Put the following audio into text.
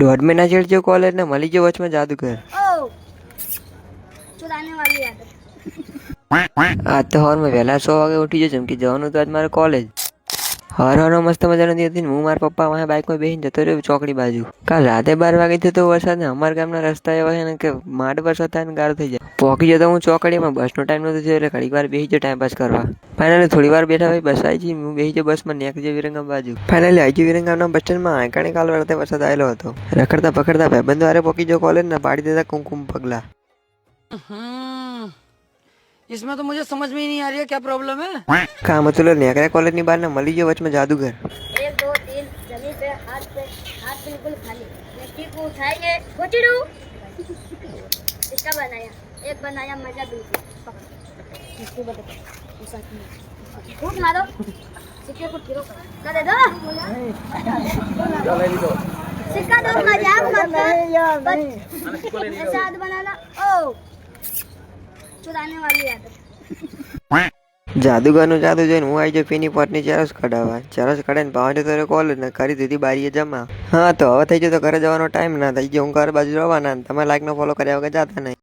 दौड़ में ना चढ़ जो कॉलेज ना मली जो वच में जादूगर ओ चुराने वाली आदत। आज तो हर में वહેલા 100 વાગે ઉઠી જજો કેમ કે જવાનું તો આજ મારે કોલેજ હવાનો મસ્ત મજાનો દી હતી ને હું મારા પપ્પા વાહે બાઇકમાં બેસીને જતો રહ્યો ચોકડી બાજુ કાલ રાતે 12 વાગે થયો તો વરસાદ ને અમારા ગામના રસ્તા એવા છે ને કે માંડ વરસાદ થાય ને ગારો થઈ જાય પોકી જતો હું ચોકડીમાં બસનો ટાઈમ નતો થયો એટલે ઘડીક વાર બેસી ગયો ટાઈમ પાસ કરવા ફાઇનલી થોડી વાર બેઠા ભાઈ બસ આવી ગઈ હું બેસી ગયો બસમાં નેક જે વિરંગામ બાજુ ફાઇનલી આવી ગયો વિરંગામના બસ સ્ટેન્ડમાં આંકણી કાલ રાતે વરસાદ આવેલો હતો રખડતા પકડતા ભાઈબંધો હારે પોકી ગયો કોલેજ ને પાડી દેતા કુમકુમ પગલા इसमें तो मुझे समझ में ही नहीं आ रही है क्या प्रॉब्लम है। काम तो नेकरा कॉलेज ની બહાર ના મળી ગયો વચમાં જાદूगर 1 2 3 जमीन पे हाथ बिल्कुल खाली मिट्टी को उठाएंगे गोचड़ू इसका बनाया एक बनाया मजा बिल्कुल इसको बता फूट मारो सिक्के को गिरो कर दे दो सिक्का दो मजाक मत कर ऐसा हाथ बनाना ओ चुराने वाली आदत। જાદુગરનું જાદુ જોઈને હું આવી જાય પીની પોટની ચરસ કઢાવવા ચરસ કઢાઈને પાવડે તો કોલેજ ને કરી દીધી બારીએ જમા હા તો હવે થઈ ગયો તો ઘરે જવાનો ટાઈમ ના થઈ ગયો હું ઘર બાજુ રવાના તમે લાઈક નો ફોલો કર્યા વગર જાતા નહીં